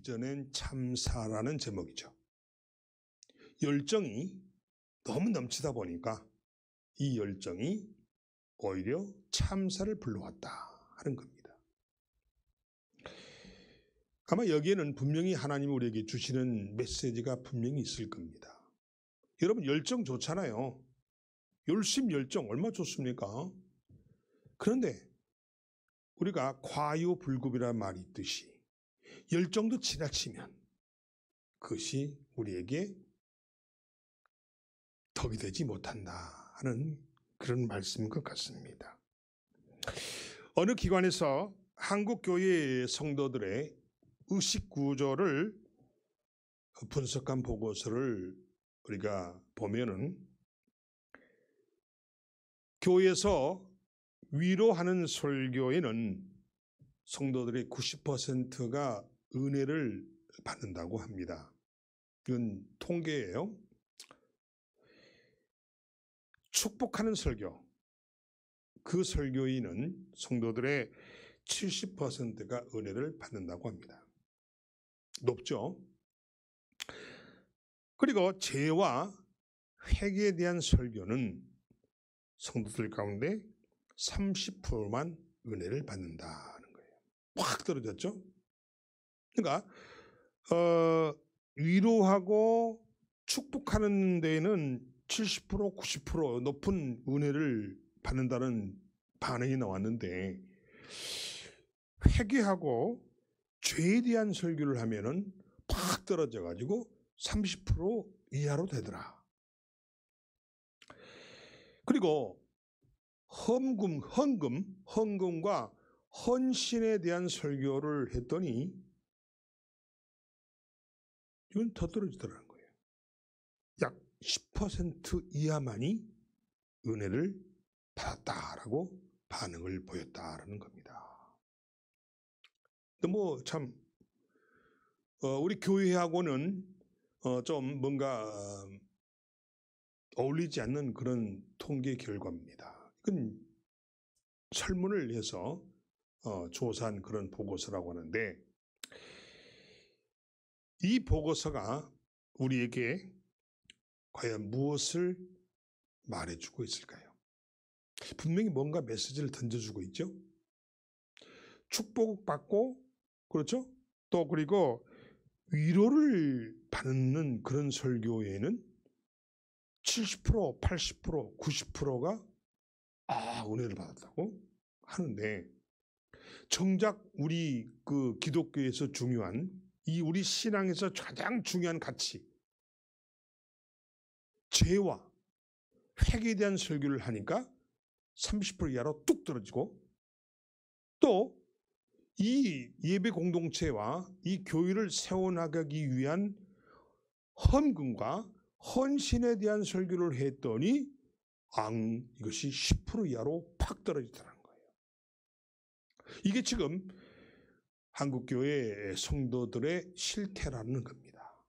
빚어낸 참사라는 제목이죠. 열정이 너무 넘치다 보니까 이 열정이 오히려 참사를 불러왔다 하는 겁니다. 아마 여기에는 분명히 하나님이 우리에게 주시는 메시지가 분명히 있을 겁니다. 여러분 열정 좋잖아요. 열심 열정 얼마나 좋습니까? 그런데 우리가 과유불급이라는 말이 있듯이 열정도 지나치면 그것이 우리에게 덕이 되지 못한다 하는 그런 말씀인 것 같습니다. 어느 기관에서 한국교회 성도들의 의식 구조를 분석한 보고서를 우리가 보면은 교회에서 위로하는 설교에는 성도들의 90%가 은혜를 받는다고 합니다. 이건 통계예요. 축복하는 설교, 그 설교인은 성도들의 70%가 은혜를 받는다고 합니다. 높죠? 그리고 죄와 회개에 대한 설교는 성도들 가운데 30%만 은혜를 받는다는 거예요. 확 떨어졌죠? 그러니까 위로하고 축복하는 데에는 70%, 90% 높은 은혜를 받는다는 반응이 나왔는데 회개하고 죄에 대한 설교를 하면은 팍 떨어져 가지고 30% 이하로 되더라. 그리고 헌금과 헌신에 대한 설교를 했더니 이건 더 떨어지더라는 거예요. 약 10% 이하만이 은혜를 받았다라고 반응을 보였다라는 겁니다. 뭐 참 우리 교회하고는 좀 뭔가 어울리지 않는 그런 통계 결과입니다. 이건 설문을 해서 조사한 그런 보고서라고 하는데 이 보고서가 우리에게 과연 무엇을 말해주고 있을까요? 분명히 뭔가 메시지를 던져주고 있죠. 축복받고 그렇죠? 또 그리고 위로를 받는 그런 설교에는 70%, 80%, 90%가 은혜를 받았다고 하는데 정작 우리 그 기독교에서 중요한 이 우리 신앙에서 가장 중요한 가치 죄와 회개에 대한 설교를 하니까 30% 이하로 뚝 떨어지고 또 이 예배 공동체와 이 교회를 세워나가기 위한 헌금과 헌신에 대한 설교를 했더니 이것이 10% 이하로 팍 떨어지더라는 거예요. 이게 지금 한국교회 성도들의 실태라는 겁니다.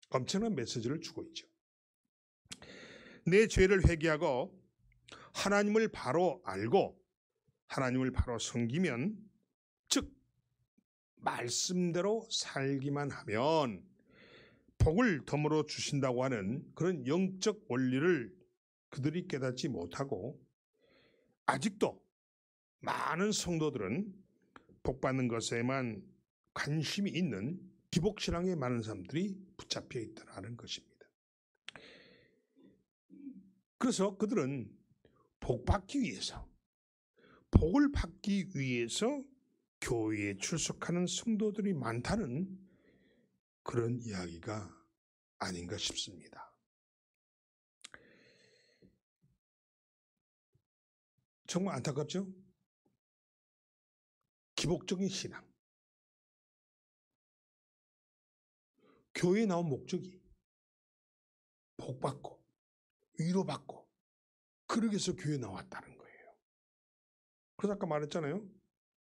엄청난 메시지를 주고 있죠. 내 죄를 회개하고 하나님을 바로 알고 하나님을 바로 섬기면 즉 말씀대로 살기만 하면 복을 덤으로 주신다고 하는 그런 영적 원리를 그들이 깨닫지 못하고 아직도 많은 성도들은 복받는 것에만 관심이 있는 기복신앙에 많은 사람들이 붙잡혀 있다는 것입니다. 그래서 그들은 복받기 위해서 복을 받기 위해서 교회에 출석하는 성도들이 많다는 그런 이야기가 아닌가 싶습니다. 정말 안타깝죠? 기복적인 신앙. 교회에 나온 목적이 복받고 위로받고 그러기 위해서 교회에 나왔다는 거예요. 그래서 아까 말했잖아요.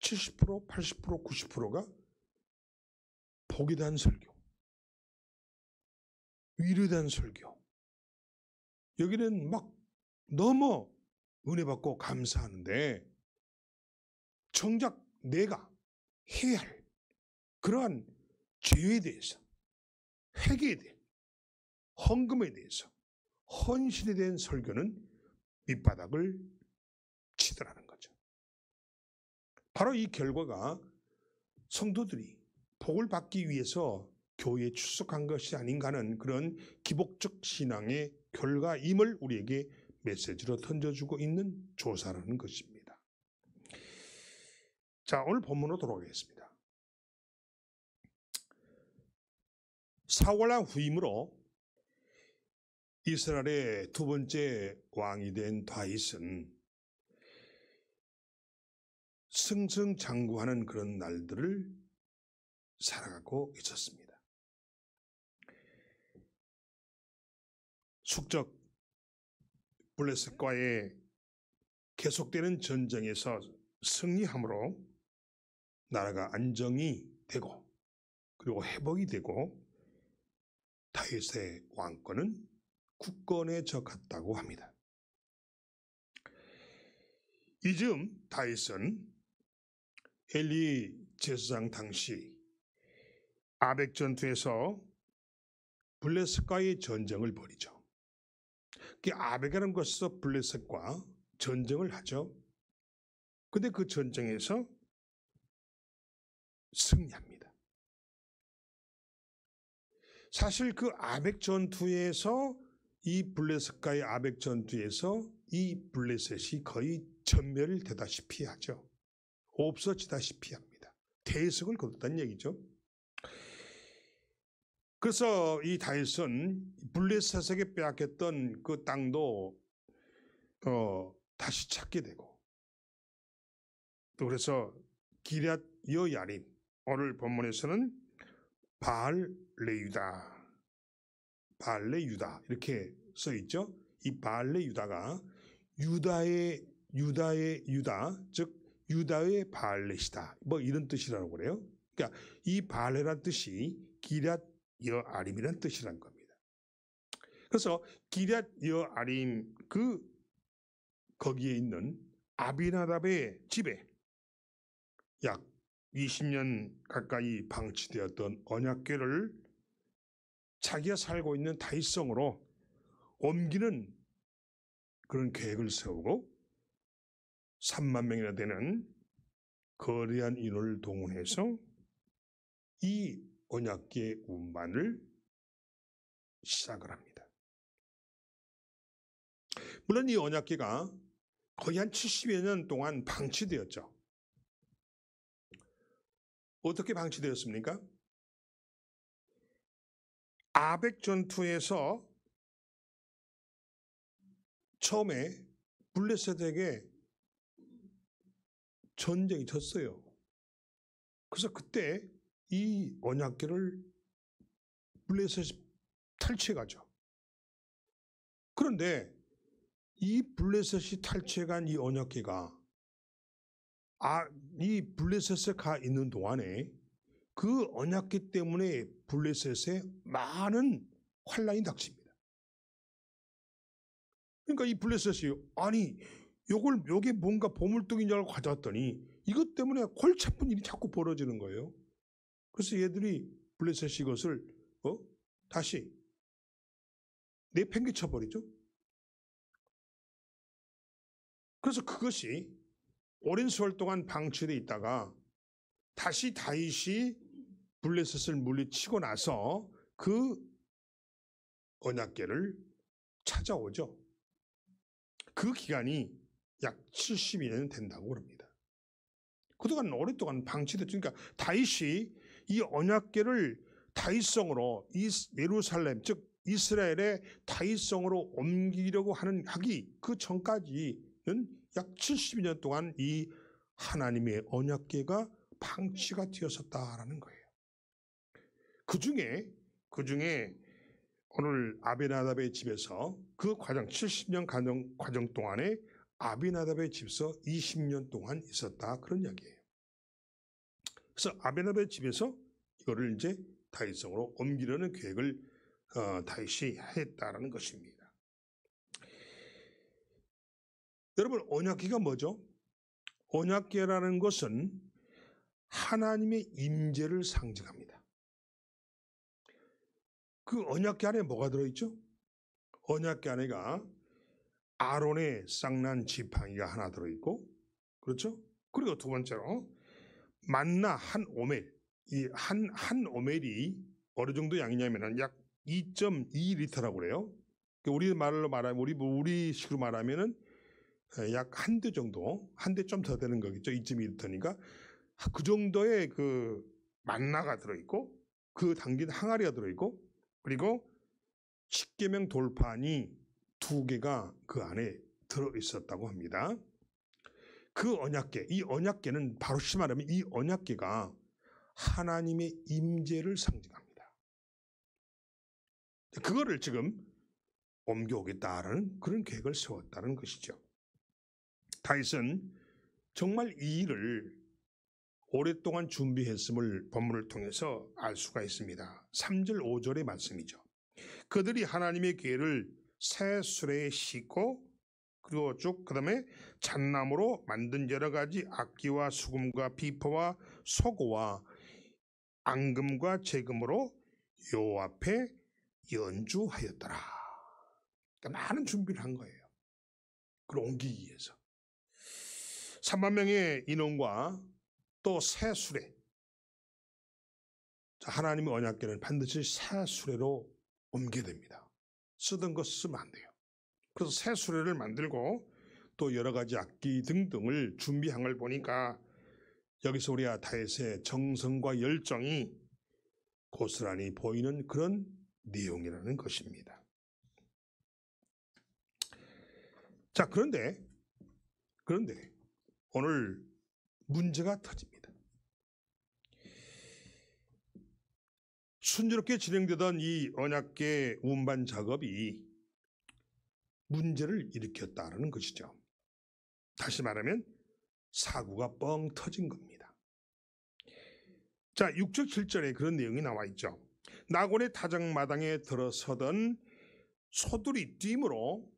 70%, 80%, 90%가 복에 대한 설교, 위로에 대한 설교. 여기는 막 너무 은혜 받고 감사하는데 정작 내가 해야 할 그러한 죄에 대해서, 회개에 대해, 헌금에 대해서, 헌신에 대한 설교는 밑바닥을 치더라는 거죠. 바로 이 결과가 성도들이 복을 받기 위해서 교회에 출석한 것이 아닌가 하는 그런 기복적 신앙의 결과임을 우리에게 메시지로 던져주고 있는 조사라는 것입니다. 자, 오늘 본문으로 돌아가겠습니다. 사울왕 후임으로 이스라엘의 두 번째 왕이 된 다윗은 승승장구하는 그런 날들을 살아가고 있었습니다. 숙적 블레셋과의 계속되는 전쟁에서 승리함으로 나라가 안정이 되고 그리고 회복이 되고 다윗의 왕권은 굳건해져 갔다고 합니다. 이즈음 다윗은 엘리 제사장 당시 아벡 전투에서 블레셋과의 전쟁을 벌이죠. 그 아벡이라는 곳에서 블레셋과 전쟁을 하죠. 근데 그 전쟁에서 승리합니다. 사실 그 아벡 전투에서 이 블레셋과의 아벡 전투에서 이 블레셋이 거의 전멸되다시피 하죠. 없어지다시피 합니다. 대승을 거뒀다는 얘기죠. 그래서 이 다윗은 블레셋에게 빼앗겼던 그 땅도 다시 찾게 되고 또 그래서 기럇 여야림, 오늘 본문에서는 바알레유다 이렇게 써 있죠. 이 바알레유다가 유다의 유다, 즉 유다의 바알렛이다. 뭐 이런 뜻이라고 그래요. 그러니까 이 바알레란 뜻이 기럇 여아림이라는 뜻이란 겁니다. 그래서 기럇 여아림 거기에 있는 아비나답의 집에 약 20년 가까이 방치되었던 언약궤를 자기가 살고 있는 다윗성으로 옮기는 그런 계획을 세우고 3만 명이나 되는 거대한 인원을 동원해서 이 언약궤 운반을 시작을 합니다. 물론 이 언약궤가 거의 한 70여 년 동안 방치되었죠. 어떻게 방치되었습니까? 아벡 전투에서 처음에 블레셋에게 전쟁이 졌어요. 그래서 그때 이 언약궤를 블레셋이 탈취해가죠. 그런데 이 블레셋이 탈취해간 이 언약궤가 이 블레셋에 가 있는 동안에 그 언약궤 때문에 블레셋에 많은 환란이 닥칩니다. 그러니까 이 블레셋이 요게 뭔가 보물통인 줄 알고 가져왔더니 이것 때문에 골치 아픈 일이 자꾸 벌어지는 거예요. 그래서 얘들이 블레셋이 이것을 다시 내팽개쳐 버리죠. 그래서 그것이 오랜 세월 동안 방치되어 있다가 다시 다윗이 블레셋을 물리치고 나서 그 언약궤를 찾아오죠. 그 기간이 약 70년 된다고 합니다. 그동안 오랫동안 방치됐죠. 그러니까 다윗이 이 언약궤를 다윗성으로 예루살렘 즉 이스라엘의 다윗성으로 옮기려고 하기 그 전까지는 약 70년 동안 이 하나님의 언약궤가 방치가 되었었다라는 거예요. 그 중에 오늘 아비나답의 집에서 그 과정 70년 과정 동안에 아비나답의 집에서 20년 동안 있었다 그런 이야기예요. 그래서 아비나답의 집에서 이거를 이제 다윗성으로 옮기려는 계획을 다윗이 했다라는 것입니다. 여러분 언약궤가 뭐죠? 언약궤라는 것은 하나님의 임재를 상징합니다. 그 언약궤 안에 뭐가 들어있죠? 언약궤 안에가 아론의 쌍난 지팡이가 하나 들어있고, 그렇죠? 그리고 두 번째로 만나 한 오멜, 이 한 오멜이 어느 정도 양이냐면은 약 2.2리터라고 그래요. 우리 말로 말하면 우리식으로 말하면은 약 한 대 정도, 한 대 좀 더 되는 거겠죠. 2.2리터니까 그 정도의 그 만나가 들어있고, 그 담긴 항아리가 들어있고, 그리고 십계명 돌판이 2개가 그 안에 들어있었다고 합니다. 그 언약궤, 이 언약궤는 바로 말하면 이 언약궤가 하나님의 임재를 상징합니다. 그거를 지금 옮겨오겠다라는 그런 계획을 세웠다는 것이죠. 다윗은 정말 이 일을 오랫동안 준비했음을 본문을 통해서 알 수가 있습니다. 3절 5절의 말씀이죠. 그들이 하나님의 궤를 새 수레에 싣고, 그리고 쭉 그다음에 잣나무로 만든 여러 가지 악기와 수금과 비포와 소고와 앙금과 재금으로 여호와 앞에 연주하였더라. 그러니까 많은 준비를 한 거예요. 그걸 옮기기 위해서. 3만 명의 인원과 또 새 수레. 하나님의 언약궤는 반드시 새 수레로 옮겨야 됩니다. 쓰던 거 쓰면 안 돼요. 그래서 새 수레를 만들고 또 여러 가지 악기 등등을 준비한 걸 보니까 여기서 우리가 다윗의 정성과 열정이 고스란히 보이는 그런 내용이라는 것입니다. 자, 그런데 오늘 문제가 터집니다. 순조롭게 진행되던 이 언약궤 운반 작업이 문제를 일으켰다는 것이죠. 다시 말하면 사고가 뻥 터진 겁니다. 자, 6절 7절에 그런 내용이 나와 있죠. 나곤의 타작마당에 들어서던 소들이 뛰므로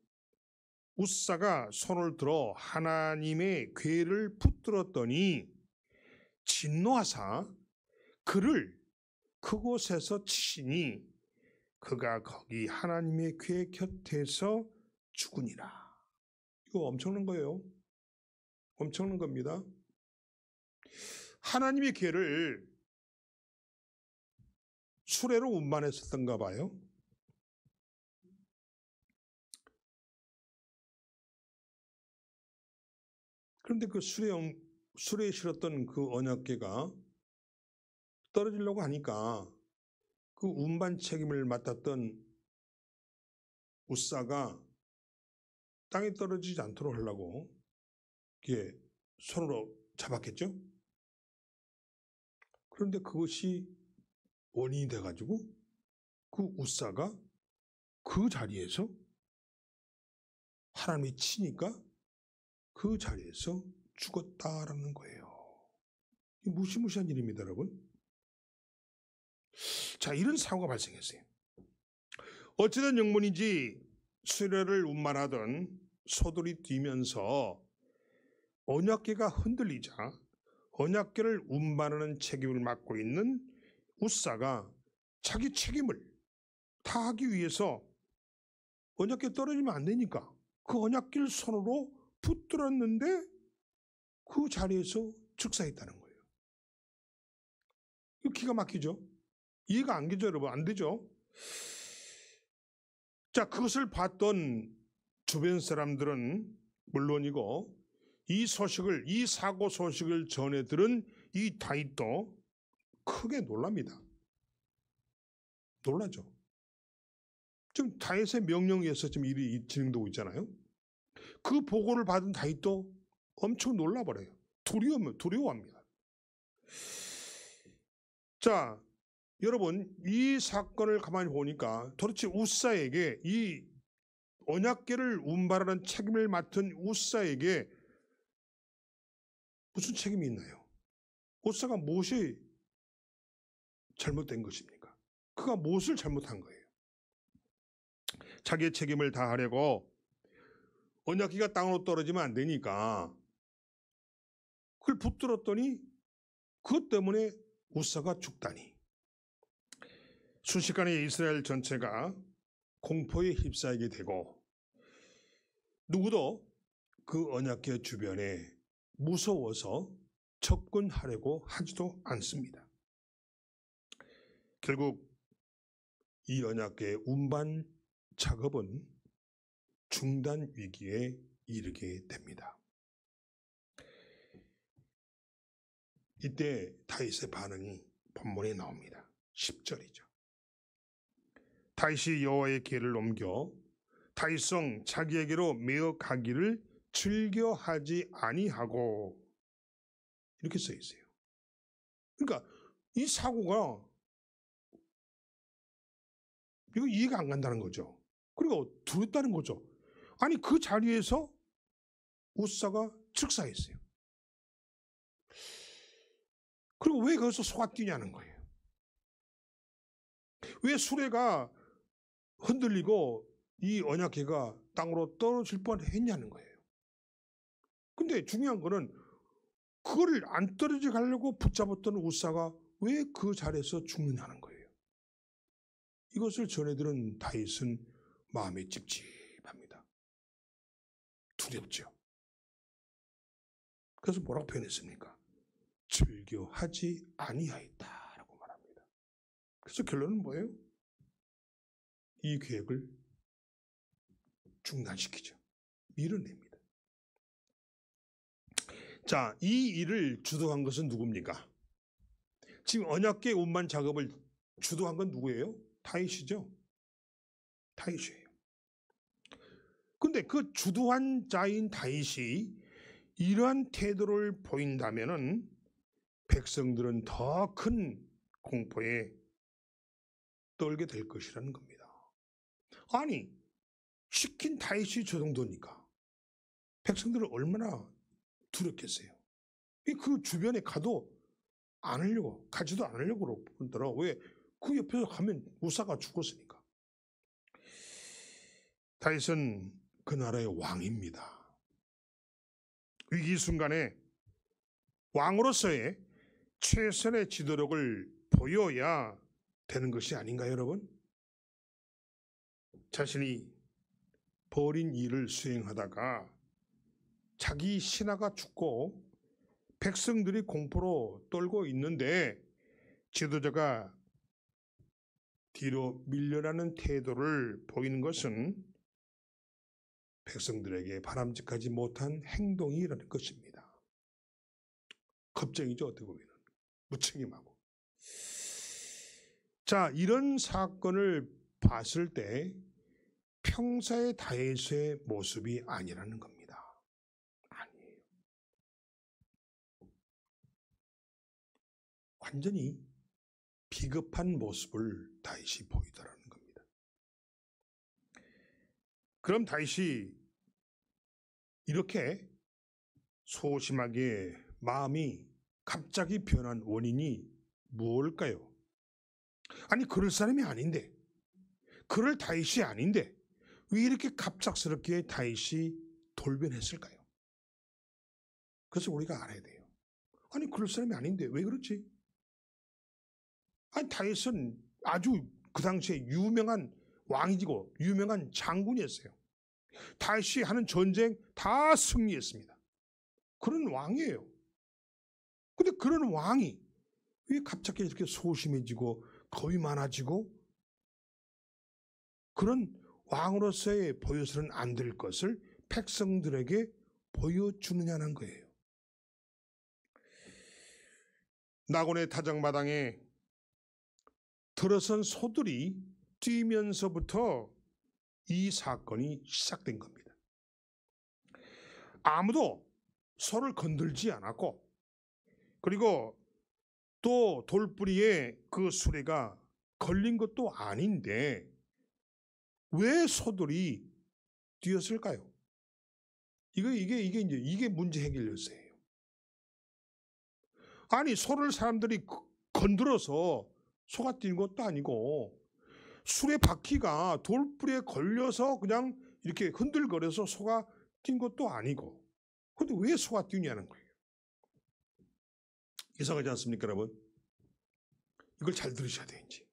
웃사가 손을 들어 하나님의 궤를 붙들었더니 진노하사 그를 그곳에서 치시니 그가 거기 하나님의 궤 곁에서 죽으니라. 이거 엄청난 거예요. 엄청난 겁니다. 하나님의 궤를 수레로 운반했었던가 봐요. 그런데 그 수레에 실었던 그 언약궤가 떨어지려고 하니까 그 운반 책임을 맡았던 웃사가 땅에 떨어지지 않도록 하려고 이렇게 손으로 잡았겠죠? 그런데 그것이 원인이 돼가지고 그 웃사가 그 자리에서 하나님이 치니까 그 자리에서 죽었다라는 거예요. 무시무시한 일입니다, 여러분. 자, 이런 사고가 발생했어요. 어찌된 영문인지 수레를 운반하던 소들이 뛰면서 언약궤가 흔들리자 언약궤를 운반하는 책임을 맡고 있는 웃사가 자기 책임을 다하기 위해서 언약궤 떨어지면 안 되니까 그 언약궤를 손으로 붙들었는데 그 자리에서 즉사했다는 거예요. 이거 기가 막히죠? 이해가 안 되죠, 여러분? 안 되죠? 자, 그것을 봤던 주변 사람들은 물론이고 이 사고 소식을 전해 들은 이 다윗도 크게 놀랍니다. 놀라죠. 지금 다윗의 명령에 의해서 지금 일이 진행되고 있잖아요. 그 보고를 받은 다윗도 엄청 놀라버려요. 두려워합니다. 자, 여러분, 이 사건을 가만히 보니까 도대체 웃사에게 이 언약궤를 운반하는 책임을 맡은 웃사에게 무슨 책임이 있나요? 웃사가 무엇이 잘못된 것입니까? 그가 무엇을 잘못한 거예요? 자기의 책임을 다하려고 언약궤가 땅으로 떨어지면 안 되니까 그걸 붙들었더니 그것 때문에 우사가 죽다니. 순식간에 이스라엘 전체가 공포에 휩싸이게 되고 누구도 그 언약궤 주변에 무서워서 접근하려고 하지도 않습니다. 결국 이 언약궤 운반 작업은 중단 위기에 이르게 됩니다. 이때 다윗의 반응이 본문에 나옵니다. 10절이죠. 다윗이 여호와의 궤를 옮겨 다윗성 자기에게로 메어 가기를 즐겨하지 아니하고, 이렇게 써 있어요. 그러니까 이 사고가 이거 이해가 안 간다는 거죠. 그리고 두렵다는 거죠. 아니 그 자리에서 우사가 즉사했어요. 그리고 왜 거기서 소가 뛰냐는 거예요. 왜 수레가 흔들리고 이 언약궤가 땅으로 떨어질 뻔했냐는 거예요. 근데 중요한 거는 그거를 안 떨어지게 하려고 붙잡았던 우사가 왜 그 자리에서 죽느냐는 거예요. 이것을 전해들은 다윗은 마음이 찝찝합니다. 두렵죠. 그래서 뭐라고 표현했습니까? 즐겨하지 아니하였다라고 말합니다. 그래서 결론은 뭐예요? 이 계획을 중단시키죠. 밀어냅니다. 자, 이 일을 주도한 것은 누굽니까? 지금 언약궤 운반 작업을 주도한 건 누구예요? 다윗이죠. 다윗이에요. 근데 그 주도한 자인 다윗이 이러한 태도를 보인다면은 백성들은 더 큰 공포에 떨게 될 것이라는 겁니다. 아니, 시킨 다윗이 저 정도니까 백성들은 얼마나 두렵겠어요. 그 주변에 가도 가지도 않으려고 그러더라. 왜? 그 옆에서 가면 우사가 죽었으니까. 다윗은 그 나라의 왕입니다. 위기 순간에 왕으로서의 최선의 지도력을 보여야 되는 것이 아닌가요, 여러분? 자신이 벌인 일을 수행하다가 자기 신하가 죽고 백성들이 공포로 떨고 있는데 지도자가 뒤로 밀려나는 태도를 보이는 것은 백성들에게 바람직하지 못한 행동이라는 것입니다. 겁쟁이죠, 어떻게 보면. 무책임하고. 자, 이런 사건을 봤을 때 평사의 다윗의 모습이 아니라는 겁니다. 아니에요. 완전히 비겁한 모습을 다윗이 보이더라는 겁니다. 그럼 다윗이 이렇게 소심하게 마음이 갑자기 변한 원인이 무엇일까요? 아니, 그럴 사람이 아닌데, 그럴 다윗이 아닌데 왜 이렇게 갑작스럽게 다윗이 돌변했을까요? 그래서 우리가 알아야 돼요. 아니, 그럴 사람이 아닌데 왜 그렇지? 아니, 다윗은 아주 그 당시에 유명한 왕이고 유명한 장군이었어요. 다윗이 하는 전쟁 다 승리했습니다. 그런 왕이에요. 근데 그런 왕이 왜 갑자기 이렇게 소심해지고 겁이 많아지고 그런 왕으로서의 보여서는 안 될 것을 백성들에게 보여주느냐는 거예요. 나곤의 타작마당에 들어선 소들이 뛰면서부터 이 사건이 시작된 겁니다. 아무도 소를 건들지 않았고, 그리고 또 돌뿌리에 그 수레가 걸린 것도 아닌데 왜 소들이 뛰었을까요? 이게 문제 해결 요소예요. 아니, 소를 사람들이 건드려서 소가 뛴 것도 아니고 수레 바퀴가 돌뿌리에 걸려서 그냥 이렇게 흔들거려서 소가 뛴 것도 아니고, 근데 왜 소가 뛰냐는 거예요. 이상하지 않습니까, 여러분? 이걸 잘 들으셔야 돼요, 이제.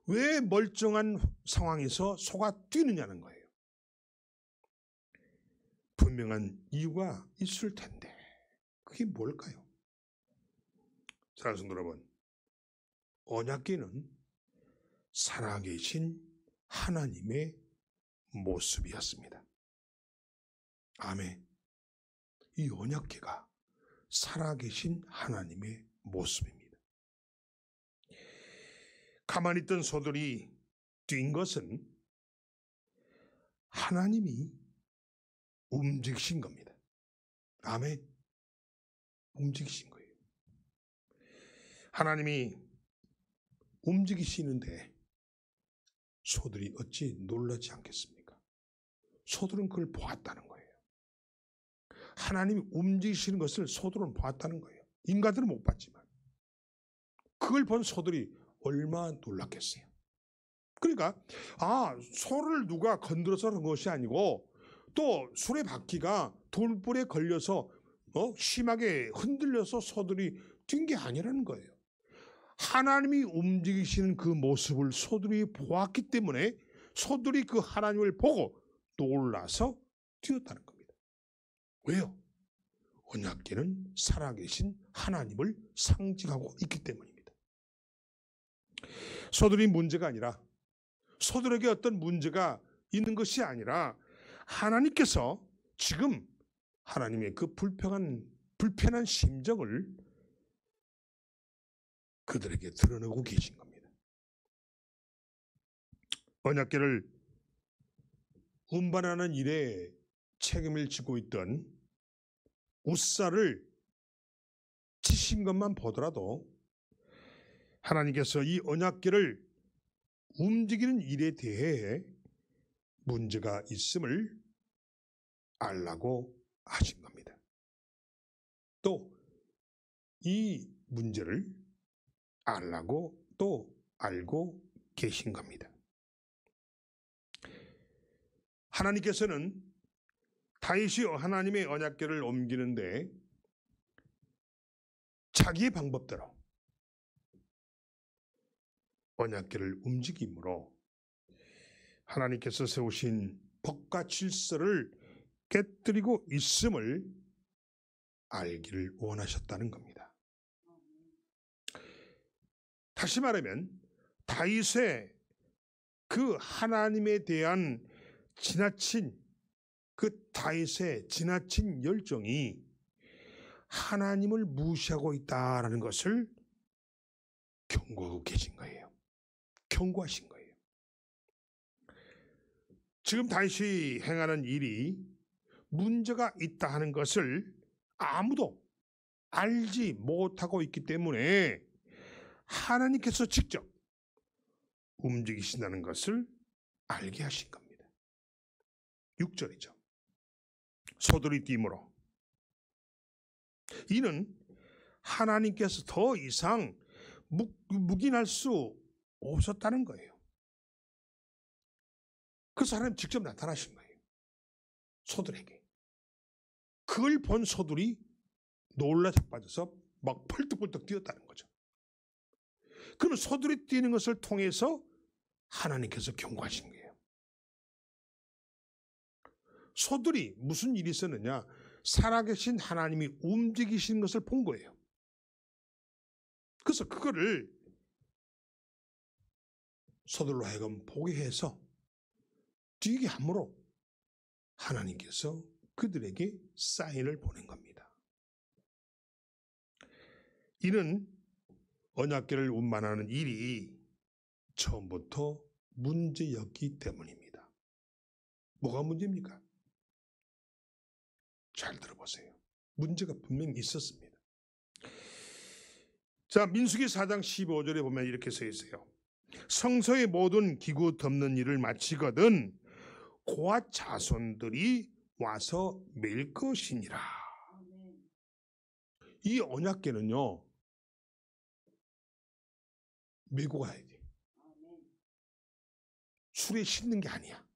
왜 멀쩡한 상황에서 소가 뛰느냐는 거예요. 분명한 이유가 있을 텐데 그게 뭘까요? 사랑하는 성도 여러분, 언약궤는 살아계신 하나님의 모습이었습니다. 아멘. 이 언약궤가 살아계신 하나님의 모습입니다. 가만히 있던 소들이 뛴 것은 하나님이 움직이신 겁니다. 아멘. 움직이신 거예요. 하나님이 움직이시는데 소들이 어찌 놀라지 않겠습니까? 소들은 그걸 보았다는 거예요. 하나님이 움직이시는 것을 소들은 보았다는 거예요. 인간들은 못 봤지만 그걸 본 소들이 얼마나 놀랐겠어요. 그러니까 소를 누가 건드려서 그런 것이 아니고 또 수레바퀴가 돌불에 걸려서 심하게 흔들려서 소들이 뛴 게 아니라는 거예요. 하나님이 움직이시는 그 모습을 소들이 보았기 때문에 소들이 그 하나님을 보고 놀라서 뛰었다는 겁니다. 왜요? 언약궤는 살아계신 하나님을 상징하고 있기 때문입니다. 소들이 문제가 아니라, 소들에게 어떤 문제가 있는 것이 아니라 하나님께서 지금 하나님의 그 불편한 심정을 그들에게 드러내고 계신 겁니다. 언약궤를 운반하는 일에 책임을 지고 있던 웃사를 치신 것만 보더라도 하나님께서 이 언약궤를 움직이는 일에 대해 문제가 있음을 알라고 하신 겁니다. 또 이 문제를 알라고 또 알고 계신 겁니다. 하나님께서는 다윗이 하나님의 언약궤를 옮기는데 자기의 방법대로 언약궤를 움직임으로 하나님께서 세우신 법과 질서를 깨뜨리고 있음을 알기를 원하셨다는 겁니다. 다시 말하면 다윗의 그 하나님에 대한 다윗의 지나친 열정이 하나님을 무시하고 있다라는 것을 경고하고 계신 거예요. 경고하신 거예요. 지금 다윗이 행하는 일이 문제가 있다 하는 것을 아무도 알지 못하고 있기 때문에 하나님께서 직접 움직이신다는 것을 알게 하신 겁니다. 6절이죠. 소들이 뛰므로 이는 하나님께서 더 이상 묵인할 수 없었다는 거예요. 그래서 하나님 직접 나타나신 거예요. 소들에게. 그걸 본 소들이 놀라 자빠져서 막 펄떡펄떡 뛰었다는 거죠. 그럼 소들이 뛰는 것을 통해서 하나님께서 경고하신 거예요. 소들이 무슨 일이 있었느냐? 살아계신 하나님이 움직이시는 것을 본 거예요. 그래서 그거를 소들로 하여금 보게 해서 뛰게 함으로 하나님께서 그들에게 사인을 보낸 겁니다. 이는 언약궤를 운반하는 일이 처음부터 문제였기 때문입니다. 뭐가 문제입니까? 잘 들어보세요. 문제가 분명히 있었습니다. 자, 민수기 4장 15절에 보면 이렇게 써 있어요. 성소의 모든 기구 덮는 일을 마치거든 고앗 자손들이 와서 맬 것이니라. 이 언약궤는요, 메고 가야 돼. 술에 싣는 게 아니야.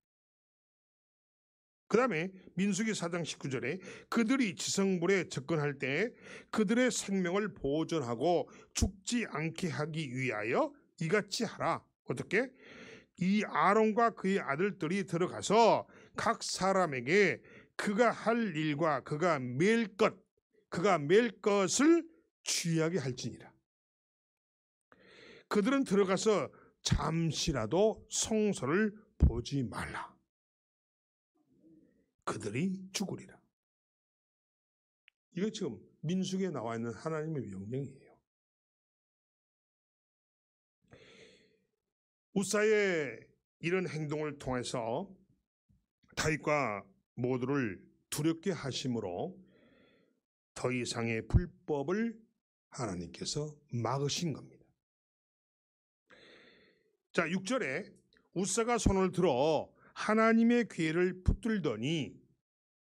그 다음에 민수기 4장 19절에 그들이 지성물에 접근할 때 그들의 생명을 보존하고 죽지 않게 하기 위하여 이같이 하라. 어떻게? 이 아론과 그의 아들들이 들어가서 각 사람에게 그가 할 일과 그가 맬 것을 취하게 할지니라. 그들은 들어가서 잠시라도 성소를 보지 말라. 그들이 죽으리라. 이거 지금 민수기에 나와 있는 하나님의 명령이에요. 우사의 이런 행동을 통해서 다윗과 모두를 두렵게 하심으로 더 이상의 불법을 하나님께서 막으신 겁니다. 자, 6절에 우사가 손을 들어 하나님의 괴를 붙들더니,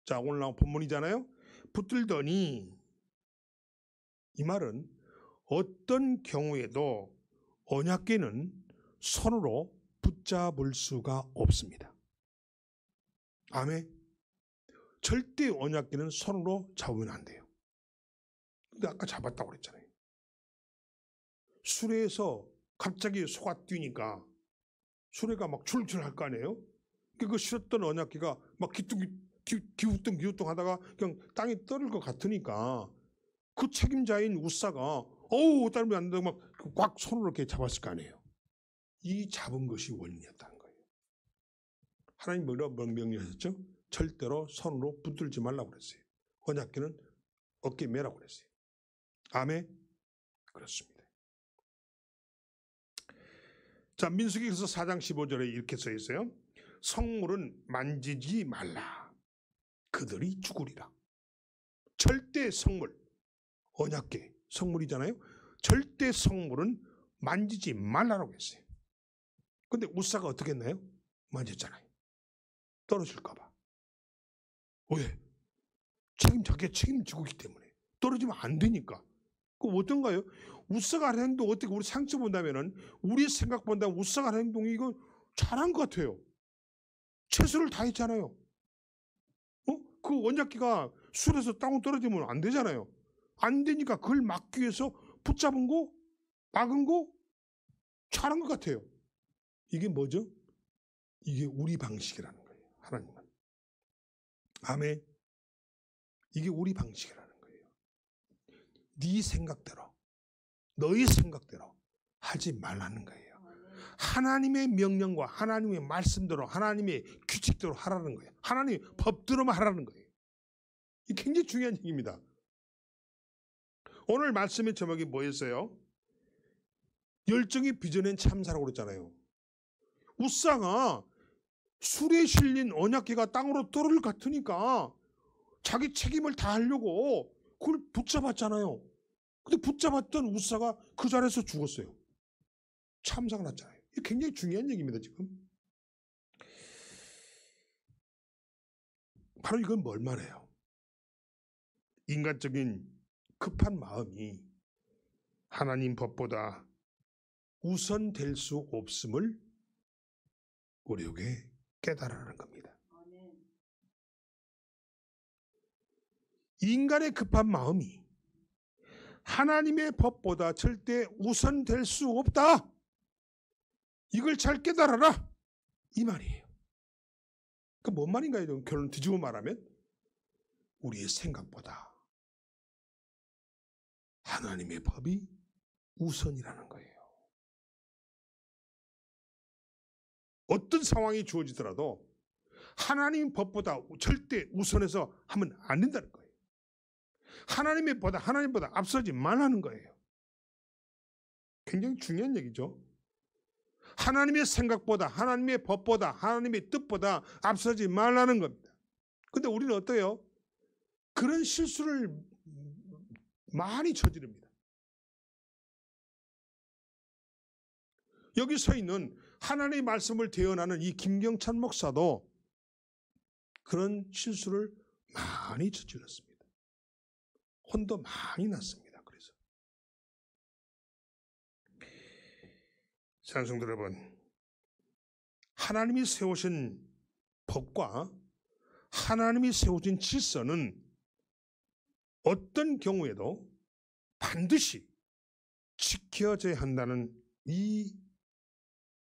자, 오늘 나온 본문이잖아요. 붙들더니, 이 말은 어떤 경우에도 언약궤는 손으로 붙잡을 수가 없습니다. 아멘. 절대 언약궤는 손으로 잡으면 안 돼요. 근데 아까 잡았다고 그랬잖아요. 수레에서 갑자기 소가 뛰니까 수레가 막 출출할 거 아니에요? 그 실었던 언약궤가 막 기우뚱 하다가 그냥 땅에 떨어질 것 같으니까 그 책임자인 우사가 따르면 안 되고 막 꽉 손으로 이렇게 잡았을 거 아니에요. 이 잡은 것이 원인이었다는 거예요. 하나님 뭐라고 명령하셨죠? 절대로 손으로 붙들지 말라고 그랬어요. 언약궤는 어깨에 매라고 그랬어요. 아멘. 그렇습니다. 자, 민수기서 4장 15절에 이렇게 써 있어요. 성물은 만지지 말라. 그들이 죽으리라. 절대 성물, 언약궤 성물이잖아요. 절대 성물은 만지지 말라라고 했어요. 근데 우사가 어떻게 했나요? 만졌잖아요. 떨어질까 봐. 왜? 자기가 책임지고 있기 때문에. 떨어지면 안 되니까. 그 어떤가요? 우사가 하는 행동 어떻게 우리 상처 본다면은 우리 생각 본다면 우사가 하는 행동이 이거 잘한 것 같아요. 최선을 다했잖아요. 그 언약궤가 술에서 땅으로 떨어지면 안 되잖아요. 안 되니까 그걸 막기 위해서 붙잡은 거, 막은 거 잘한 것 같아요. 이게 뭐죠? 이게 우리 방식이라는 거예요. 하나님은. 아멘. 이게 우리 방식이라는 거예요. 네 생각대로, 너의 생각대로 하지 말라는 거예요. 하나님의 명령과 하나님의 말씀대로, 하나님의 규칙대로 하라는 거예요. 하나님의 법대로만 하라는 거예요. 이게 굉장히 중요한 얘기입니다. 오늘 말씀의 제목이 뭐였어요? 열정이 빚어낸 참사라고 그랬잖아요. 우사가 술에 실린 언약궤가 땅으로 떨어질 것 같으니까 자기 책임을 다하려고 그걸 붙잡았잖아요. 근데 붙잡았던 우사가 그 자리에서 죽었어요. 참사가 났잖아요. 이게 굉장히 중요한 얘기입니다, 지금. 바로 이건 뭘 말해요? 인간적인 급한 마음이 하나님 법보다 우선될 수 없음을 우리에게 깨달으라는 겁니다. 인간의 급한 마음이 하나님의 법보다 절대 우선될 수 없다. 이걸 잘 깨달아라. 이 말이에요. 그 뭔 말인가요? 결론 뒤집어 말하면 우리의 생각보다 하나님의 법이 우선이라는 거예요. 어떤 상황이 주어지더라도 하나님 법보다 절대 우선해서 하면 안 된다는 거예요. 하나님보다 앞서지 말라는 거예요. 굉장히 중요한 얘기죠. 하나님의 생각보다, 하나님의 법보다, 하나님의 뜻보다 앞서지 말라는 겁니다. 근데 우리는 어때요? 그런 실수를 많이 저지릅니다. 여기 서 있는 하나님의 말씀을 대언하는 이 김경찬 목사도 그런 실수를 많이 저질렀습니다. 혼도 많이 났습니다. 그래서 사랑성도 여러분, 하나님이 세우신 법과 하나님이 세우신 질서는 어떤 경우에도 반드시 지켜져야 한다는 이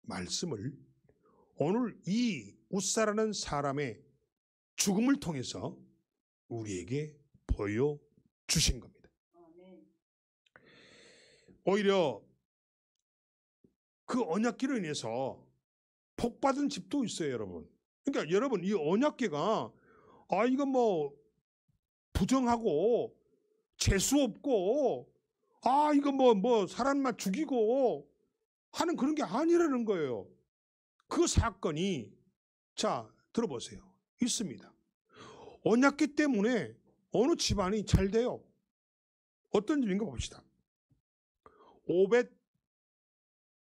말씀을 오늘 이 웃사라는 사람의 죽음을 통해서 우리에게 보여주신 겁니다. 오히려 그 언약궤로 인해서 복받은 집도 있어요, 여러분. 그러니까 여러분, 이 언약궤가 이건 뭐 부정하고 재수 없고 이건 뭐 사람만 죽이고 하는 그런 게 아니라는 거예요. 그 사건이 자 들어보세요. 있습니다. 언약궤 때문에 어느 집안이 잘 돼요. 어떤 집인가 봅시다. 오벳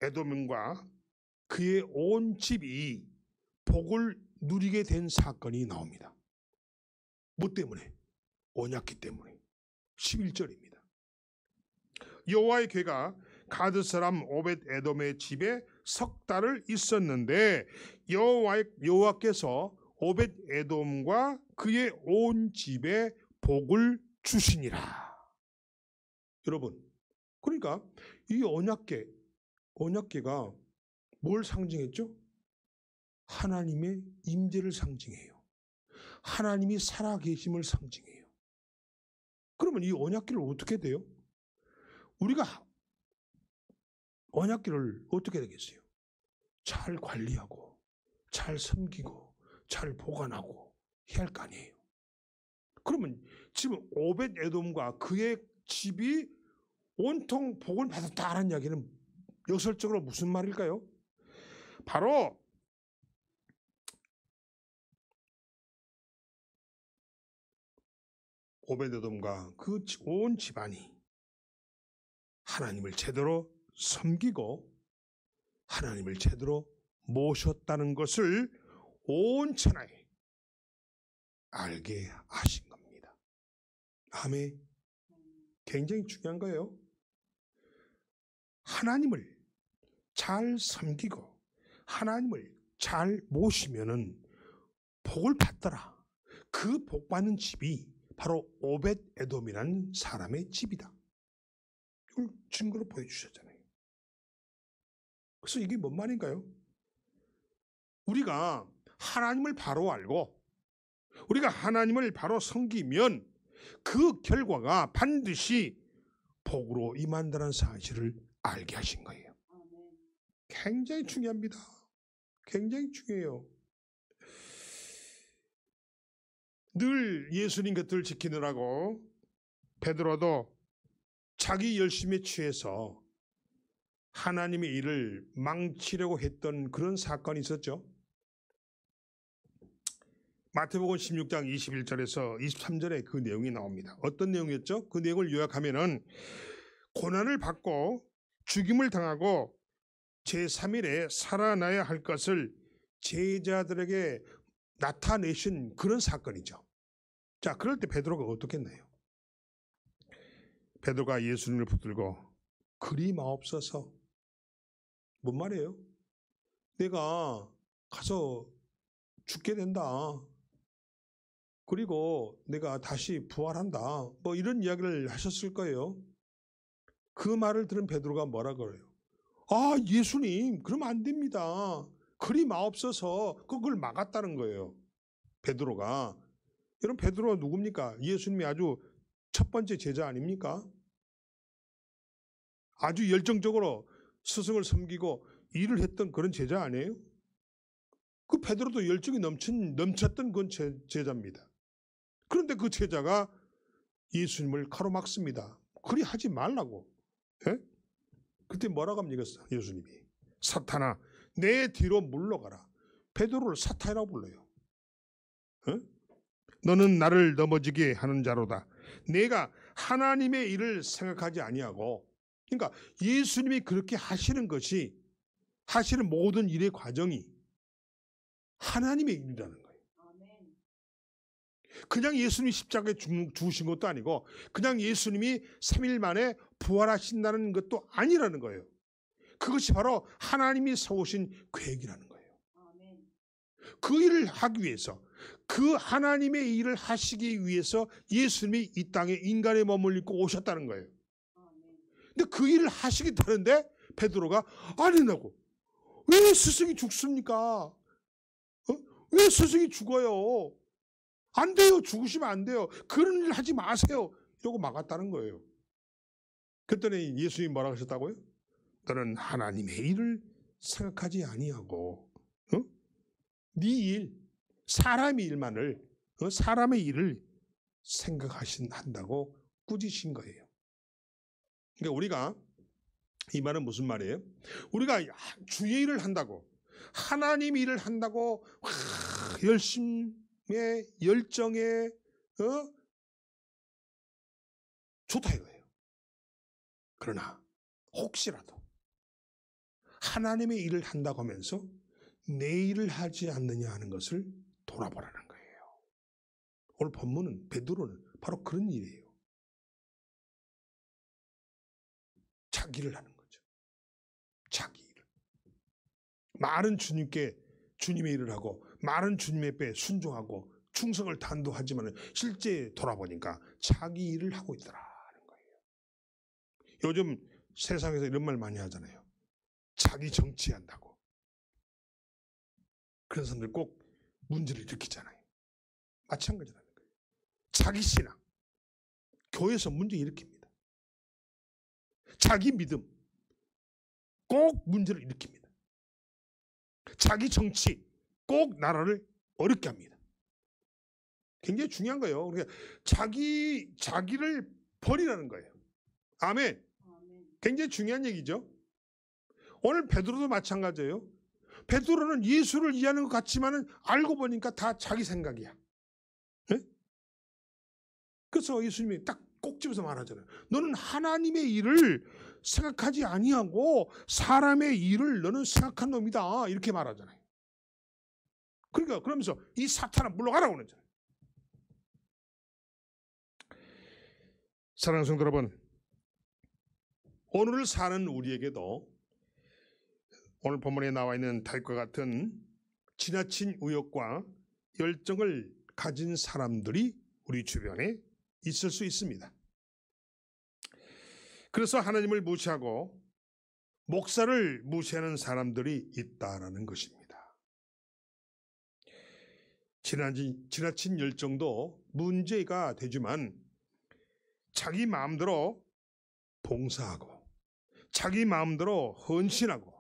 에돔과 그의 온 집이 복을 누리게 된 사건이 나옵니다. 뭐 때문에? 언약궤 때문에. 11절입니다. 여호와의 궤가 가드 사람 오벳 에돔의 집에 석 달을 있었는데 여호와께서 오벳 에돔과 그의 온 집에 복을 주시니라. 여러분, 그러니까 이 언약궤가 뭘 상징했죠? 하나님의 임재를 상징해요. 하나님이 살아계심을 상징해요. 그러면 이 언약궤를 어떻게 돼요? 우리가 언약궤를 어떻게 되겠어요? 잘 관리하고 잘 섬기고 잘 보관하고 해야 할 거 아니에요. 그러면 지금 오벳 에돔과 그의 집이 온통 복을 받았다는 이야기는 역설적으로 무슨 말일까요? 바로 오벳 에돔과 그 온 집안이 하나님을 제대로 섬기고 하나님을 제대로 모셨다는 것을 온 천하에 알게 하신 겁니다. 아멘. 굉장히 중요한 거예요. 하나님을 잘 섬기고 하나님을 잘 모시면은 복을 받더라. 그 복 받는 집이 바로 오벳 에돔이라는 사람의 집이다. 이걸 증거로 보여주셨잖아요. 그래서 이게 뭔 말인가요? 우리가 하나님을 바로 알고 우리가 하나님을 바로 섬기면 그 결과가 반드시 복으로 임한다는 사실을 알게 하신 거예요. 굉장히 중요합니다. 굉장히 중요해요. 늘 예수님 곁을 지키느라고 베드로도 자기 열심에 취해서 하나님의 일을 망치려고 했던 그런 사건이 있었죠. 마태복음 16장 21절에서 23절에 그 내용이 나옵니다. 어떤 내용이었죠? 그 내용을 요약하면은 고난을 받고 죽임을 당하고 제3일에 살아나야 할 것을 제자들에게 나타내신 그런 사건이죠. 자, 그럴 때 베드로가 어떻게 했나요? 베드로가 예수님을 붙들고 그리 마옵소서. 뭔 말이에요? 내가 가서 죽게 된다. 그리고 내가 다시 부활한다. 뭐 이런 이야기를 하셨을 거예요. 그 말을 들은 베드로가 뭐라 그래요? 예수님, 그러면 안 됩니다. 그리 마옵소서. 그걸 막았다는 거예요. 베드로가. 여러분, 베드로가 누굽니까? 예수님이 아주 첫 번째 제자 아닙니까? 아주 열정적으로 스승을 섬기고 일을 했던 그런 제자 아니에요? 그 베드로도 열정이 넘쳤던 그런 제자입니다. 그런데 그 제자가 예수님을 가로막습니다. 그리 하지 말라고. 예? 그때 뭐라고 합니까? 예수님이 사탄아 내 뒤로 물러가라. 베드로를 사탄이라고 불러요. 예? 너는 나를 넘어지게 하는 자로다. 내가 하나님의 일을 생각하지 아니하고, 그러니까 예수님이 그렇게 하시는 것이, 하시는 모든 일의 과정이 하나님의 일이라는 거예요. 그냥 예수님이 십자가에 죽으신 것도 아니고 그냥 예수님이 3일 만에 부활하신다는 것도 아니라는 거예요. 그것이 바로 하나님이 세우신 계획이라는 거예요. 그 일을 하기 위해서 그 하나님의 일을 하시기 위해서 예수님이 이 땅에 인간의 몸을 입고 오셨다는 거예요. 근데 그 일을 하시겠다는데 베드로가 안 된다고. 왜 스승이 죽습니까? 왜 스승이 죽어요? 안 돼요. 죽으시면 안 돼요. 그런 일 하지 마세요. 이러고 막았다는 거예요. 그랬더니 예수님이 뭐라고 하셨다고요? 너는 하나님의 일을 생각하지 아니하고 네 일, 사람의 일만을 사람의 일을 생각한다고 꾸짖으신 거예요. 그러니까 우리가 이 말은 무슨 말이에요? 우리가 주의 일을 한다고 하나님 일을 한다고 열심에 열정에 좋다 이거예요. 그러나 혹시라도 하나님의 일을 한다고 하면서 내 일을 하지 않느냐 하는 것을 돌아보라는 거예요. 오늘 본문은 베드로는 바로 그런 일이에요. 자기를 하는 거죠. 자기 일을. 말은 주님의 일을 하고 말은 주님의 배 순종하고 충성을 단도하지만 실제 돌아보니까 자기 일을 하고 있더라는 거예요. 요즘 세상에서 이런 말 많이 하잖아요. 자기 정치한다고. 그런 사람들 꼭 문제를 일으키잖아요. 마찬가지라는 거예요. 자기 신앙. 교회에서 문제 일으킵니다. 자기 믿음. 꼭 문제를 일으킵니다. 자기 정치. 꼭 나라를 어렵게 합니다. 굉장히 중요한 거예요. 그러니까 자기를 버리라는 거예요. 아멘. 굉장히 중요한 얘기죠. 오늘 베드로도 마찬가지예요. 베드로는 예수를 이해하는 것 같지만은 알고 보니까 다 자기 생각이야. 네? 그래서 예수님이 딱 꼭 집어서 말하잖아요. 너는 하나님의 일을 생각하지 아니하고 사람의 일을 너는 생각한 놈이다. 이렇게 말하잖아요. 그러니까 그러면서 이 사탄아 물러가라고 그러잖아요. 사랑하는 성도 여러분, 오늘을 사는 우리에게도 오늘 본문에 나와 있는 다윗과 같은 지나친 의욕과 열정을 가진 사람들이 우리 주변에 있을 수 있습니다. 그래서 하나님을 무시하고 목사를 무시하는 사람들이 있다라는 것입니다. 지나친 열정도 문제가 되지만 자기 마음대로 봉사하고 자기 마음대로 헌신하고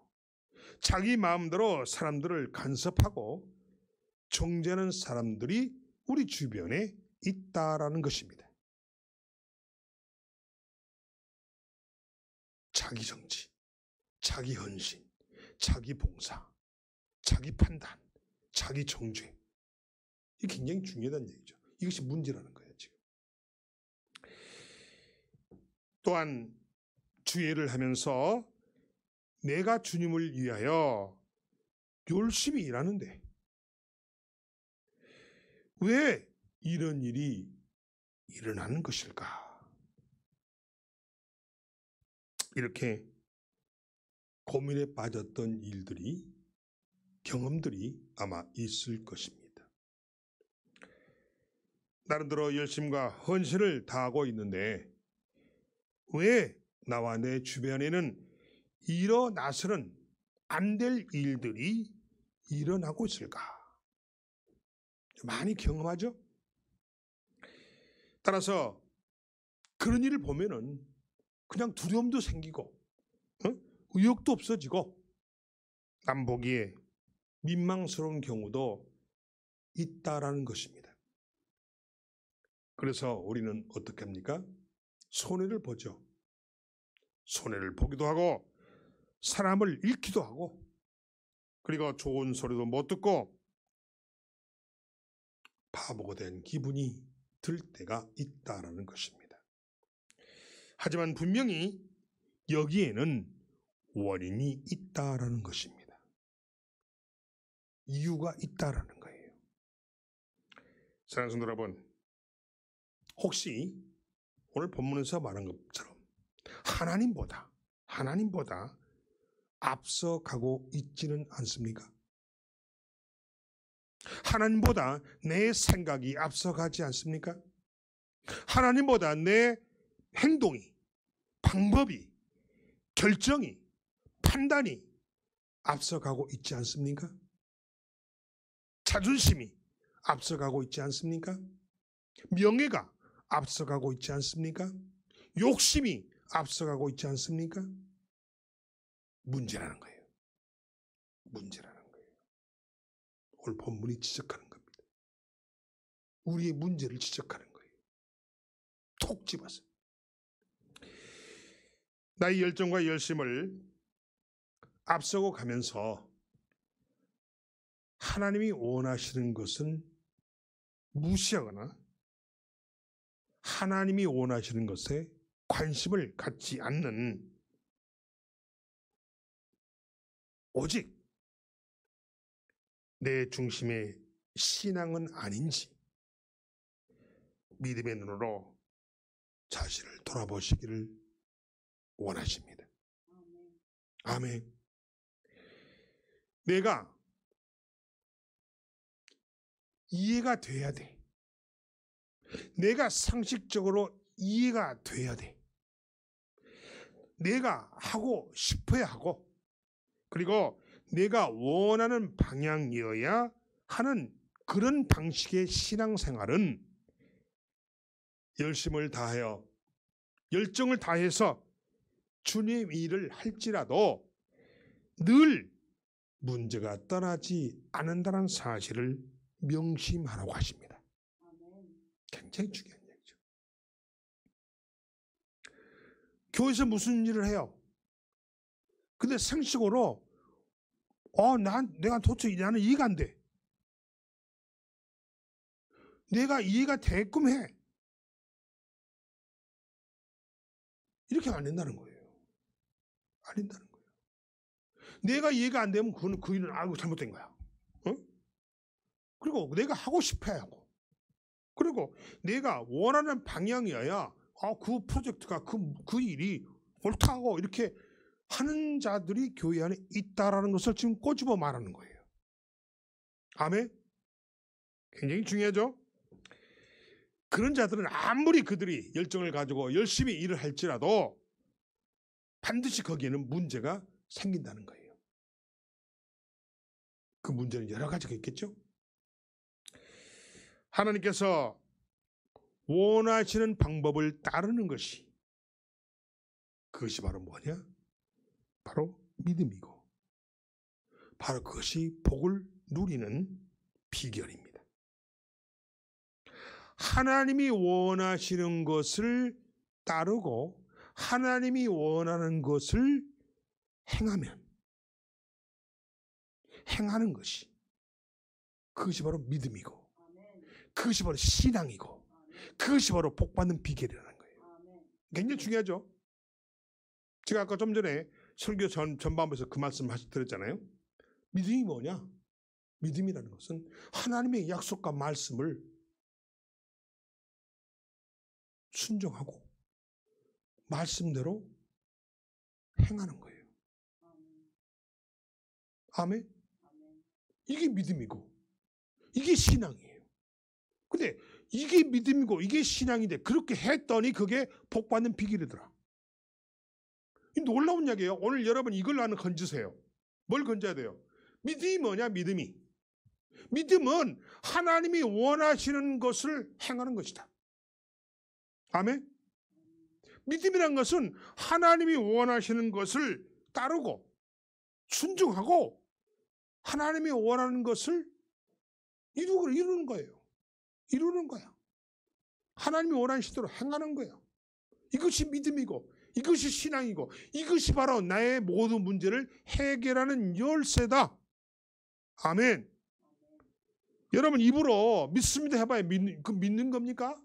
자기 마음대로 사람들을 간섭하고 정죄하는 사람들이 우리 주변에 있다라는 것입니다. 자기 정치, 자기 헌신, 자기 봉사, 자기 판단, 자기 정죄. 이게 굉장히 중요하다는 얘기죠. 이것이 문제라는 거예요, 지금. 또한 주의를 하면서 내가 주님을 위하여 열심히 일하는데 왜 이런 일이 일어나는 것일까? 이렇게 고민에 빠졌던 경험들이 아마 있을 것입니다. 나름대로 열심과 헌신을 다하고 있는데 왜 나와 내 주변에는 일어나서는 안 될 일들이 일어나고 있을까? 많이 경험하죠? 따라서 그런 일을 보면은 그냥 두려움도 생기고 의욕도 없어지고 남 보기에 민망스러운 경우도 있다라는 것입니다. 그래서 우리는 어떻게 합니까? 손해를 보죠. 손해를 보기도 하고 사람을 잃기도 하고 그리고 좋은 소리도 못 듣고 바보가 된 기분이 들 때가 있다라는 것입니다. 하지만 분명히 여기에는 원인이 있다라는 것입니다. 이유가 있다라는 거예요. 사랑하는 성도 여러분, 혹시 오늘 본문에서 말한 것처럼 하나님보다 앞서가고 있지는 않습니까? 하나님보다 내 생각이 앞서가지 않습니까? 하나님보다 내 행동이, 방법이, 결정이, 판단이 앞서가고 있지 않습니까? 자존심이 앞서가고 있지 않습니까? 명예가 앞서가고 있지 않습니까? 욕심이 앞서가고 있지 않습니까? 문제라는 거예요. 문제라는 거예요. 오늘 본문이 지적하는 겁니다. 우리의 문제를 지적하는 거예요. 톡 집어서. 나의 열정과 열심을 앞서고 가면서 하나님이 원하시는 것은 무시하거나 하나님이 원하시는 것에 관심을 갖지 않는, 오직 내 중심의 신앙은 아닌지 믿음의 눈으로 자신을 돌아보시기를 원하십니다. 아멘. 내가 이해가 돼야 돼. 내가 상식적으로 이해가 돼야 돼. 내가 하고 싶어야 하고, 그리고 내가 원하는 방향이어야 하는 그런 방식의 신앙생활은 열심을 다하여 열정을 다해서 주님 일을 할지라도 늘 문제가 떠나지 않는다는 사실을 명심하라고 하십니다. 굉장히 중요한 얘기죠. 교회에서 무슨 일을 해요? 근데 상식적으로 내가 도저히 나는 이해가 안 돼. 내가 이해가 되게끔 해. 이렇게 안 된다는 거예요. 안 된다는 거예요. 내가 이해가 안 되면 그거는 그 일은 잘못된 거야. 그리고 내가 하고 싶어야 하고, 그리고 내가 원하는 방향이어야 그 프로젝트가 그 일이 옳다고 이렇게 하는 자들이 교회 안에 있다라는 것을 지금 꼬집어 말하는 거예요. 아멘? 굉장히 중요하죠? 그런 자들은 아무리 그들이 열정을 가지고 열심히 일을 할지라도 반드시 거기에는 문제가 생긴다는 거예요. 그 문제는 여러 가지가 있겠죠? 하나님께서 원하시는 방법을 따르는 것이, 그것이 바로 뭐냐? 바로 믿음이고, 바로 그것이 복을 누리는 비결입니다. 하나님이 원하시는 것을 따르고 하나님이 원하는 것을 행하는 것이, 그것이 바로 믿음이고, 그것이 바로 신앙이고, 그것이 바로 복받는 비결이라는 거예요. 굉장히 중요하죠. 제가 아까 좀 전에 설교 전반부에서 그 말씀 드렸잖아요. 믿음이 뭐냐? 믿음이라는 것은 하나님의 약속과 말씀을 순종하고 말씀대로 행하는 거예요. 아멘? 이게 믿음이고 이게 신앙이에요. 근데 이게 믿음이고 이게 신앙인데 그렇게 했더니 그게 복받는 비결이더라. 놀라운 이야기예요. 오늘 여러분 이걸 하나 건지세요. 뭘 건져야 돼요? 믿음이 뭐냐? 믿음은 하나님이 원하시는 것을 행하는 것이다. 아멘? 믿음이란 것은 하나님이 원하시는 것을 따르고 순종하고 하나님이 원하는 것을 이루는 거예요. 이루는 거야. 하나님이 원하시는 대로 행하는 거예요. 이것이 믿음이고 이것이 신앙이고 이것이 바로 나의 모든 문제를 해결하는 열쇠다. 아멘. 여러분 입으로 믿습니다 해봐야 믿는 겁니까?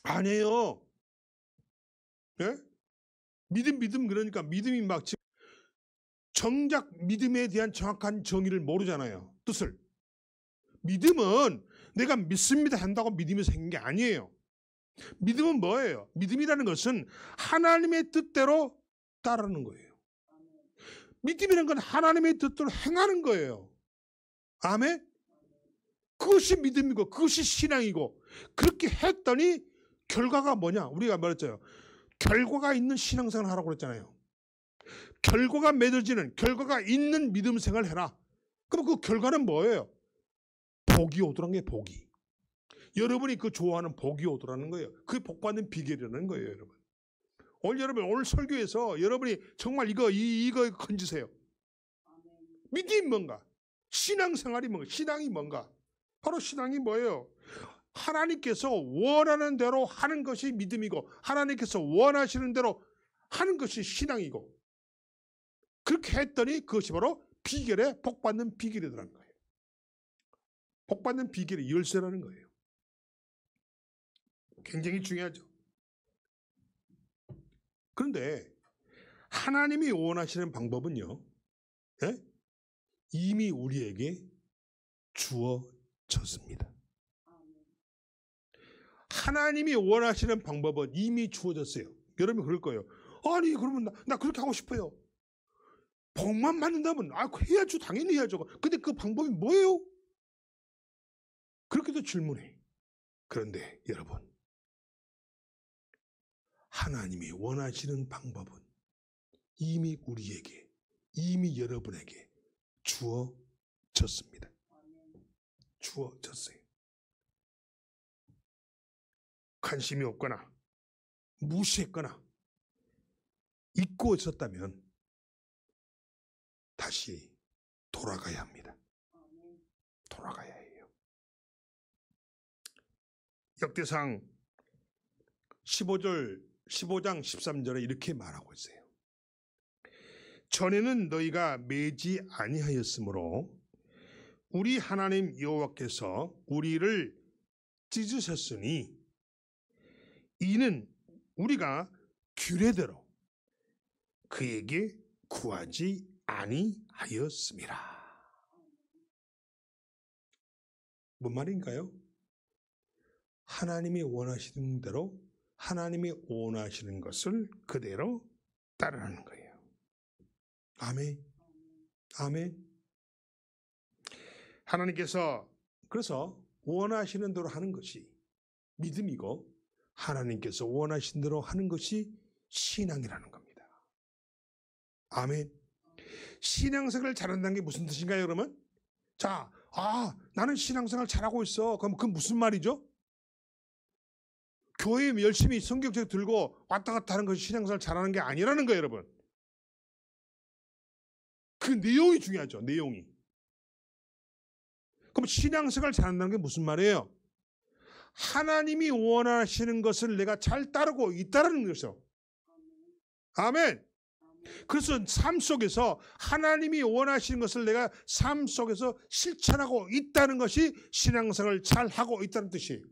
아니에요. 예? 믿음 그러니까 믿음이 막 정작 믿음에 대한 정확한 정의를 모르잖아요. 뜻을. 믿음은 내가 믿습니다 한다고 믿음이 생긴 게 아니에요. 믿음은 뭐예요? 믿음이라는 것은 하나님의 뜻대로 따르는 거예요. 믿음이라는 건 하나님의 뜻대로 행하는 거예요. 아멘? 그것이 믿음이고 그것이 신앙이고 그렇게 했더니 결과가 뭐냐? 우리가 말했잖아요. 결과가 있는 신앙생활을 하라고 그랬잖아요. 결과가 맺어지는 결과가 있는 믿음 생활을 해라. 그럼 그 결과는 뭐예요? 복이 오더라는 게 복이. 여러분이 그 좋아하는 복이 오더라는 거예요. 그게 복받는 비결이라는 거예요, 여러분. 오늘 설교에서 여러분이 정말 이거 건지세요. 믿음이 뭔가? 신앙생활이 뭔가? 신앙이 뭔가? 바로 신앙이 뭐예요? 하나님께서 원하는 대로 하는 것이 믿음이고 하나님께서 원하시는 대로 하는 것이 신앙이고 그렇게 했더니 그것이 바로 비결에 복받는 비결이라는 거예요. 복받는 비결이 열쇠라는 거예요. 굉장히 중요하죠. 그런데 하나님이 원하시는 방법은요, 예? 이미 우리에게 주어졌습니다. 하나님이 원하시는 방법은 이미 주어졌어요. 여러분 그럴 거예요. 아니 그러면 나 그렇게 하고 싶어요. 복만 받는다면 해야죠. 당연히 해야죠. 근데 그 방법이 뭐예요? 그렇게도 질문해. 그런데 여러분 하나님이 원하시는 방법은 이미 우리에게 이미 여러분에게 주어졌습니다. 주어졌어요. 관심이 없거나 무시했거나 잊고 있었다면 다시 돌아가야 합니다. 돌아가야 해요. 역대상 15장 13절에 이렇게 말하고 있어요. 전에는 너희가 매지 아니하였으므로 우리 하나님 여호와께서 우리를 찢으셨으니 이는 우리가 규례대로 그에게 구하지 아니하였음이라. 뭔 말인가요? 하나님이 원하시는 대로 하나님이 원하시는 것을 그대로 따르는 거예요. 아멘. 아멘. 하나님께서 그래서 원하시는 대로 하는 것이 믿음이고 하나님께서 원하신 대로 하는 것이 신앙이라는 겁니다. 아멘. 신앙생활을 잘한다는 게 무슨 뜻인가요, 그러면? 자, 나는 신앙생활 잘하고 있어. 그럼 그건 무슨 말이죠? 교회에 열심히 성경책 들고 왔다 갔다 하는 것이 신앙생활 잘하는 게 아니라는 거예요, 여러분. 그 내용이 중요하죠, 내용이. 그럼 신앙생활 잘한다는 게 무슨 말이에요? 하나님이 원하시는 것을 내가 잘 따르고 있다는 것이죠. 아멘. 그래서 삶 속에서 하나님이 원하시는 것을 내가 삶 속에서 실천하고 있다는 것이 신앙생활을 잘 하고 있다는 뜻이에요.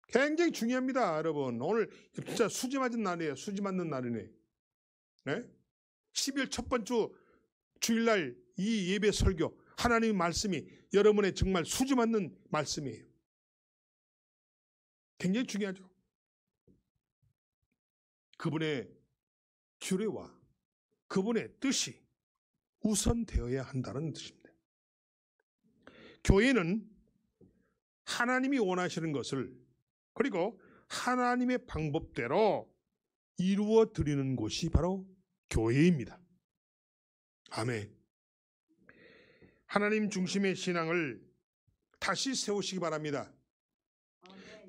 굉장히 중요합니다, 여러분. 오늘 진짜 수지 맞은 날이에요. 수지 맞는 날이네. 네? 12월 첫 번째 주일날 이 예배 설교, 하나님의 말씀이 여러분의 정말 수지 맞는 말씀이에요. 굉장히 중요하죠. 그분의 규례와 그분의 뜻이 우선되어야 한다는 뜻입니다. 교회는 하나님이 원하시는 것을 그리고 하나님의 방법대로 이루어 드리는 곳이 바로 교회입니다. 아멘. 하나님 중심의 신앙을 다시 세우시기 바랍니다.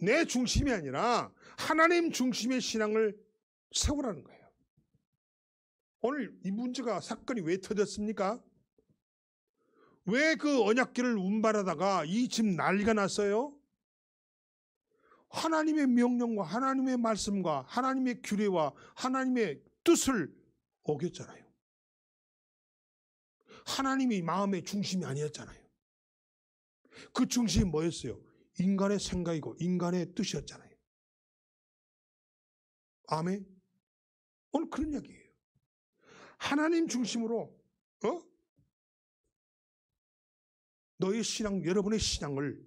내 중심이 아니라 하나님 중심의 신앙을 세우라는 거예요. 오늘 이 문제가 사건이 왜 터졌습니까? 왜 그 언약궤를 운반하다가 이 집 난리가 났어요? 하나님의 명령과 하나님의 말씀과 하나님의 규례와 하나님의 뜻을 어겼잖아요. 하나님이 마음의 중심이 아니었잖아요. 그 중심이 뭐였어요? 인간의 생각이고 인간의 뜻이었잖아요. 아멘. 오늘 그런 이야기예요. 하나님 중심으로 너의 신앙, 여러분의 신앙을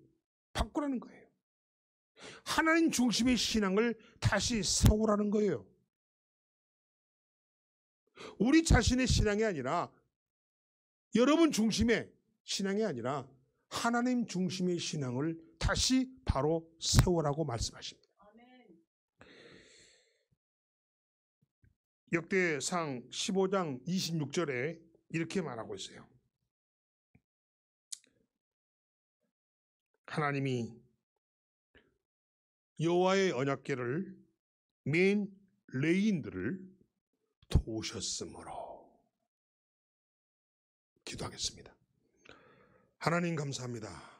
바꾸라는 거예요. 하나님 중심의 신앙을 다시 세우라는 거예요. 우리 자신의 신앙이 아니라 여러분 중심의 신앙이 아니라 하나님 중심의 신앙을 다시 바로 세우라고 말씀하십니다. 역대상 15장 26절에 이렇게 말하고 있어요. 하나님이 여호와의 언약궤를 맨 레인들을 도우셨으므로. 기도하겠습니다. 하나님 감사합니다.